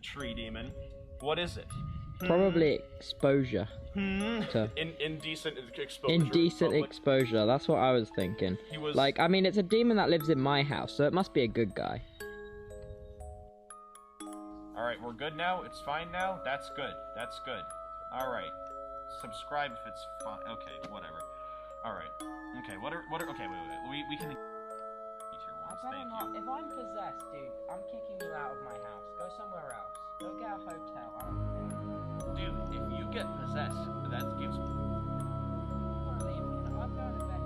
tree demon. What is it? Probably exposure. Indecent exposure. Indecent exposure, that's what I was thinking. He was... Like, I mean, it's a demon that lives in my house, so it must be a good guy. Alright, we're good now? It's fine now? That's good. That's good. Alright. Subscribe if it's fine. Okay, whatever. Alright. Okay, okay, wait. We can... Thank you. If I'm possessed, dude, I'm kicking you out of my house. Go somewhere else. Go get a hotel. I don't care. Dude, if you get possessed, that gives... I'm going to bed,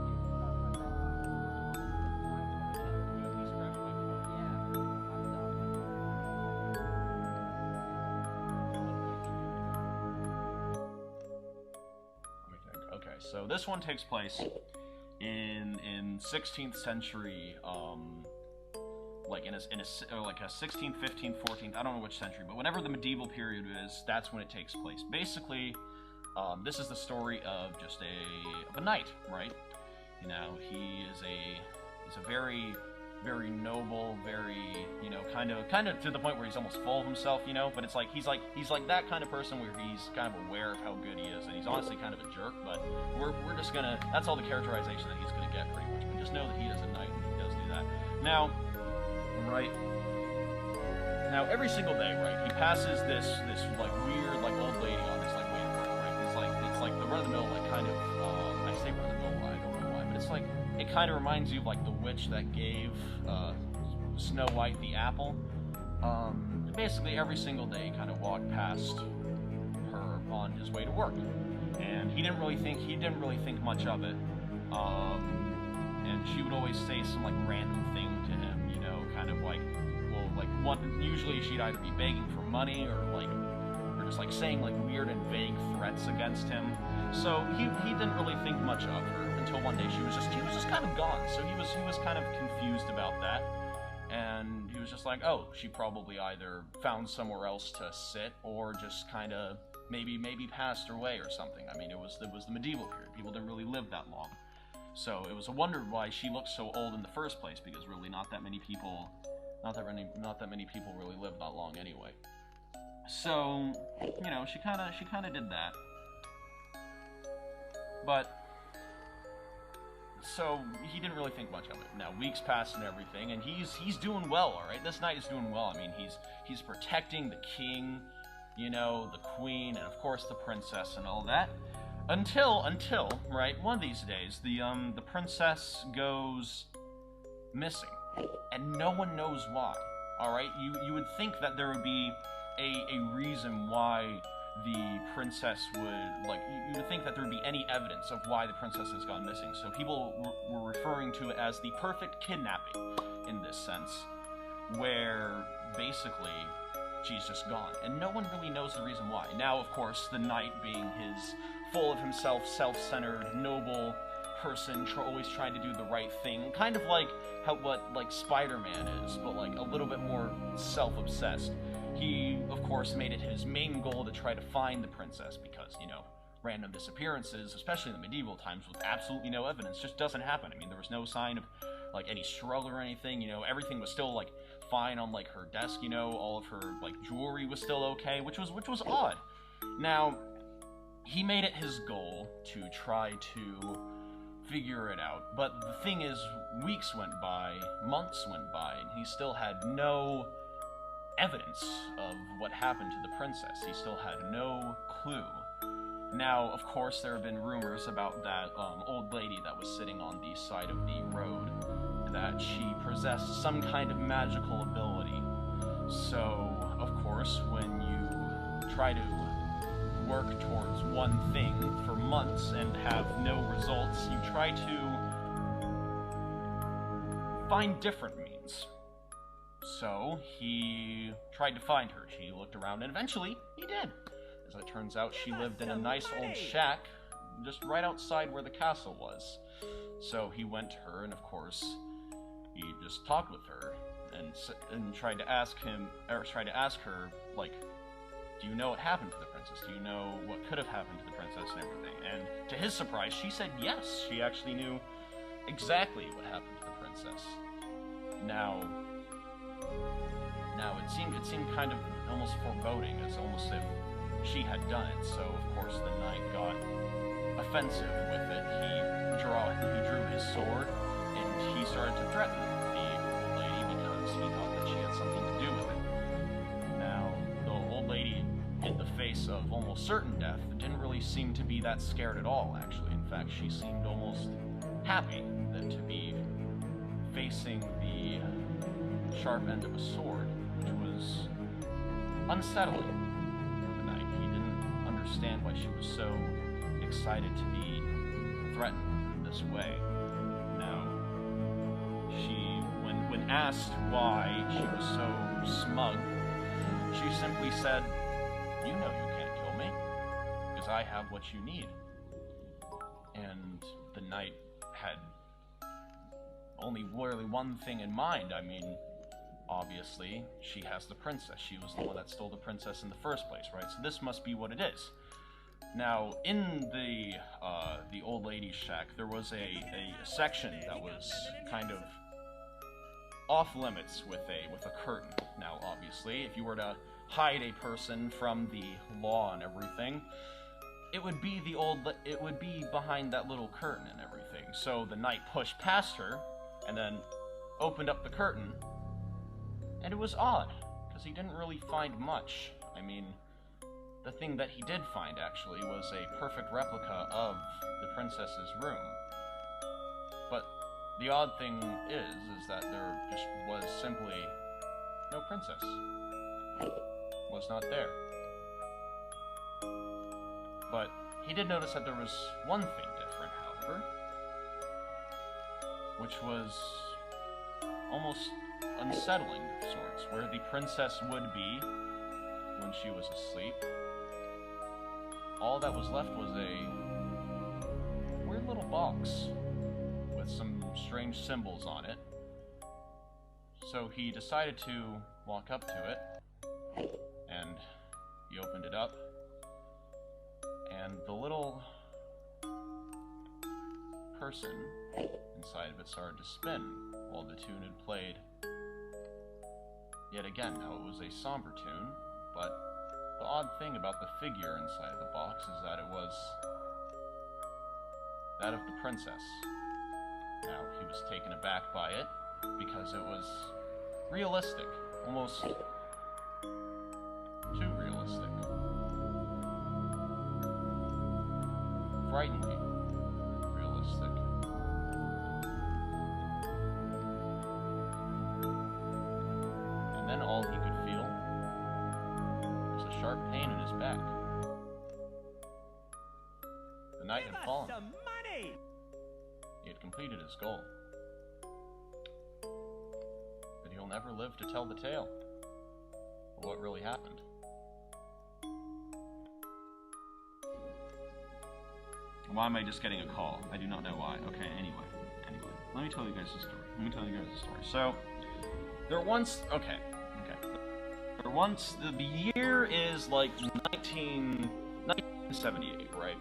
Okay, so this one takes place in 16th century, like in a 16th, 15th, 14th, I don't know which century, but whenever the medieval period is, that's when it takes place. Basically, this is the story of just a knight, right? You know, he's a very, very noble, very, you know, kind of to the point where he's almost full of himself, you know, but it's like, he's like that kind of person where he's kind of aware of how good he is, and he's honestly kind of a jerk, but we're just gonna, that's all the characterization that he's gonna get pretty much, but just know that he is a knight and he does do that. Now, right, every single day, right, he passes this like weird, like, old lady on his, like, way to work, right, it's like the run-of-the-mill, like, kind of, I say run-of-the-mill, I don't know why, but it's like, it kind of reminds you of, like, the witch that gave Snow White the apple. Basically, every single day, he kind of walked past her on his way to work, and he didn't really think much of it. And she would always say some, like, random thing to him, you know, kind of like, well, like, usually she'd either be begging for money or just like saying like weird and vague threats against him. So he didn't really think much of her until one day she was just kind of gone. So he was kind of confused about that, and he was just like, oh, she probably either found somewhere else to sit or just kind of maybe passed away or something. I mean, it was the medieval period. People didn't really live that long. So it was a wonder why she looked so old in the first place, because really not that many people really lived that long anyway. So, you know, she kind of did that. But so he didn't really think much of it. Now weeks passed and everything, and he's doing well, all right. This knight is doing well. I mean, he's protecting the king, you know, the queen, and of course the princess and all that. Until right, one of these days the princess goes missing, and no one knows why. All right, you would think that there would be a reason why the princess would, like, you would think that there would be any evidence of why the princess has gone missing. So people were referring to it as the perfect kidnapping in this sense, where basically she's just gone, and no one really knows the reason why. Now, of course, the knight, being his full of himself, self-centered, noble person, always trying to do the right thing, kind of like what Spider-Man is, but like a little bit more self-obsessed. He, of course, made it his main goal to try to find the princess, because, you know, random disappearances, especially in the medieval times with absolutely no evidence, just doesn't happen. I mean, there was no sign of, like, any struggle or anything, you know, everything was still, like, fine on, like, her desk, you know, all of her, like, jewelry was still okay, which was odd. Now, he made it his goal to try to figure it out, but the thing is, weeks went by, months went by, and he still had no evidence of what happened to the princess. He still had no clue. Now, of course, there have been rumors about that old lady that was sitting on the side of the road, that she possessed some kind of magical ability. So, of course, when you try to work towards one thing for months and have no results, you try to find different means. So, he tried to find her. He looked around, and eventually, he did. As it turns out, she lived in a nice old shack just right outside where the castle was. So he went to her, and of course, he just talked with her and tried to ask her, like, do you know what happened to the princess? Do you know what could have happened to the princess and everything? And to his surprise, she said yes. She actually knew exactly what happened to the princess. Now, Now, it seemed kind of almost foreboding, as almost if she had done it, so of course the knight got offensive with it. He drew his sword, and he started to threaten the old lady because he thought that she had something to do with it. Now, the old lady, in the face of almost certain death, didn't really seem to be that scared at all, actually. In fact, she seemed almost happy to be facing the sharp end of a sword, which was unsettling for the knight. He didn't understand why she was so excited to be threatened this way. Now, when asked why she was so smug, she simply said, "You know you can't kill me, because I have what you need." And the knight had only really one thing in mind. I mean, obviously, she has the princess. She was the one that stole the princess in the first place, right? So this must be what it is. Now, in the old lady's shack, there was a section that was kind of off limits with a curtain. Now, obviously, if you were to hide a person from the law and everything, it would be behind that little curtain and everything. So the knight pushed past her and then opened up the curtain, and it was odd because he didn't really find much. I mean, the thing that he did find actually was a perfect replica of the princess's room. But the odd thing is that there just was simply no princess. Was not there. But he did notice that there was one thing different, however, which was almost unsettling of sorts, where the princess would be when she was asleep. All that was left was a weird little box with some strange symbols on it. So he decided to walk up to it, and he opened it up, and the little person inside of it started to spin while the tune had played. Yet again, now it was a somber tune, but the odd thing about the figure inside of the box is that it was that of the princess. Now, he was taken aback by it because it was realistic, almost too realistic. Frighteningly realistic. And then all he could feel was a sharp pain in his back. The knight had fallen. He had completed his goal. But he'll never live to tell the tale of what really happened. Why am I just getting a call? I do not know why. Okay, anyway. Let me tell you guys the story. So, there once... Okay. There once... The year is like 1978, right?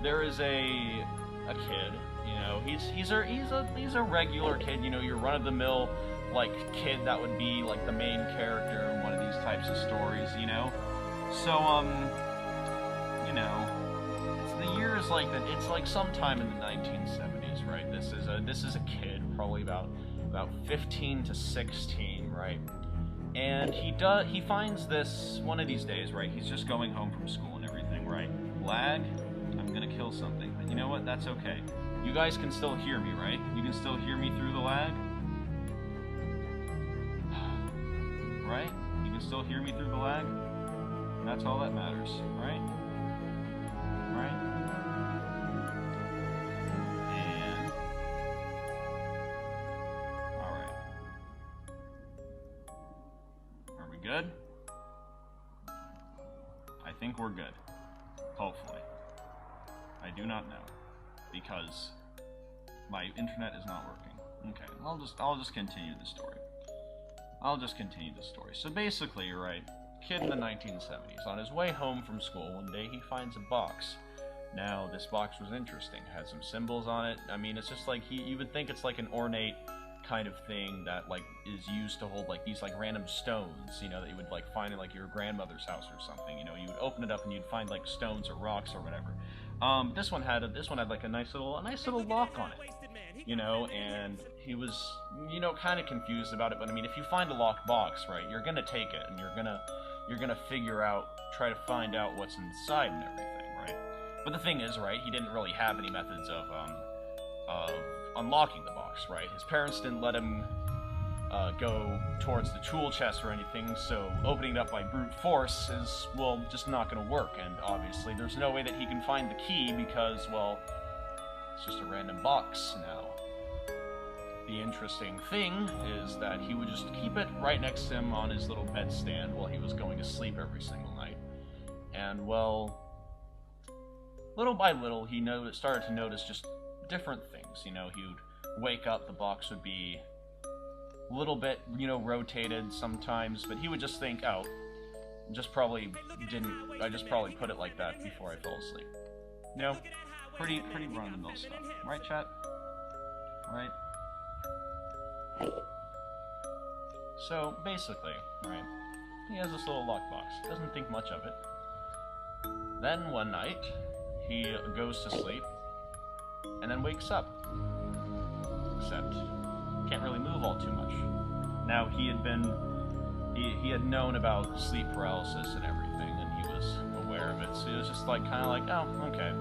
There is a kid, you know, he's a regular kid, you know, your run-of-the-mill, like, kid that would be, like, the main character in one of these types of stories, you know? So, you know... The year is like that. It's like sometime in the 1970s, right? This is a kid, probably about 15 to 16, right? And he finds this one of these days, right? He's just going home from school and everything, right? Lag, I'm gonna kill something, but you know what? That's okay. You guys can still hear me, right? You can still hear me through the lag, right? You can still hear me through the lag. And that's all that matters, right? Right? And alright. Are we good? I think we're good. Hopefully. I do not know. Because my internet is not working. Okay, I'll just continue the story. So basically, right, kid in the 1970s, on his way home from school, one day he finds a box. Now, this box was interesting. It had some symbols on it. I mean, it's just like, you would think it's like an ornate kind of thing that, like, is used to hold, like, these, like, random stones, you know, that you would, like, find in, like, your grandmother's house or something. You know, you would open it up and you'd find, like, stones or rocks or whatever. This one had like a nice little lock on it, you know, and he was, you know, kind of confused about it. But I mean, if you find a locked box, right, you're gonna take it and you're gonna figure out, try to find out what's inside and everything, right? But the thing is, right, he didn't really have any methods of unlocking the box, right? His parents didn't let him go towards the tool chest or anything, so opening it up by brute force is, well, just not going to work, and obviously there's no way that he can find the key because, well, it's just a random box now. The interesting thing is that he would just keep it right next to him on his little bedstand while he was going to sleep every single night. And, well, little by little, he started to notice just different things. You know, he would wake up, the box would be a little bit, you know, rotated sometimes, but he would just think, oh, I just probably put it like that before I fell asleep. You know, pretty run-of-the-mill stuff. Right, chat? Right? So, basically, right, he has this little lockbox. Doesn't think much of it. Then, one night, he goes to sleep, and then wakes up. Except, can't really move all too much. Now, he had known about sleep paralysis and everything, and he was aware of it, so he was just like, kind of like, oh, okay.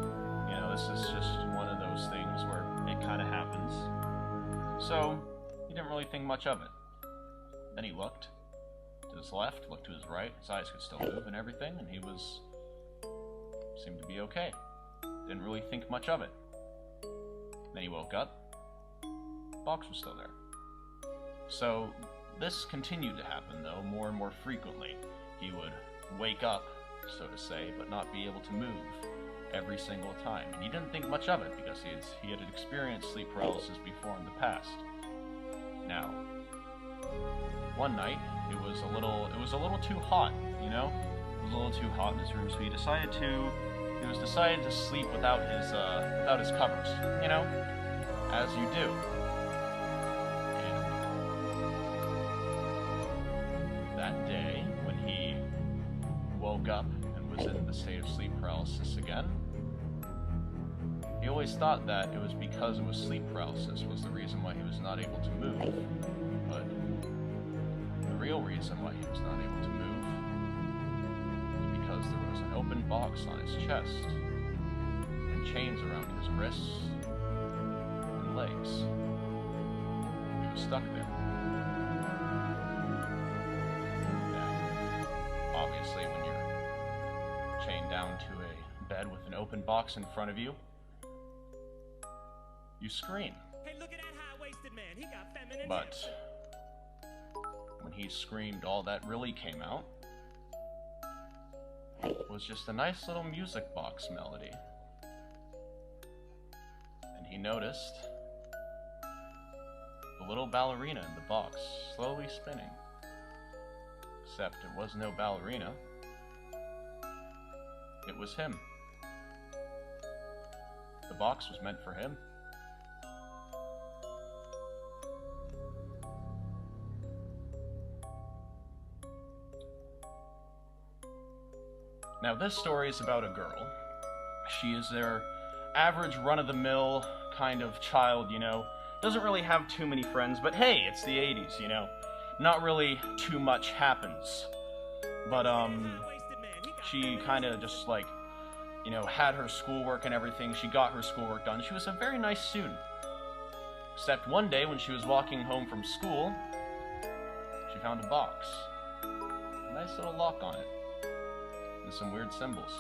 You know, this is just one of those things where it kind of happens. So, he didn't really think much of it. Then he looked to his left, looked to his right, his eyes could still move and everything, and he seemed to be okay. Didn't really think much of it. Then he woke up, the box was still there. So, this continued to happen, though, more and more frequently. He would wake up, so to say, but not be able to move every single time. And he didn't think much of it, because he had experienced sleep paralysis before in the past. Now, one night, it was a little too hot, you know? It was a little too hot in his room, so he decided to sleep without his covers, you know? As you do. And that day, when he woke up and was in the state of sleep paralysis again, he always thought that it was because it was sleep paralysis was the reason why he was not able to move. But the real reason why he was not able to move was because there was an open box on his chest and chains around his wrists and legs. He was stuck there. And obviously, when you're chained down to a bed with an open box in front of you, you scream. Hey, look at that high-waisted man. He got feminine But when he screamed, all that really came out was just a nice little music box melody. And he noticed the little ballerina in the box slowly spinning. Except it was no ballerina. It was him. The box was meant for him. Now, this story is about a girl. She is their average run-of-the-mill kind of child, you know. Doesn't really have too many friends, but hey, it's the 80s, you know. Not really too much happens. But, she kind of just, like, you know, had her schoolwork and everything. She got her schoolwork done. She was a very nice student. Except one day, when she was walking home from school, she found a box. A nice little lock on it. And some weird symbols.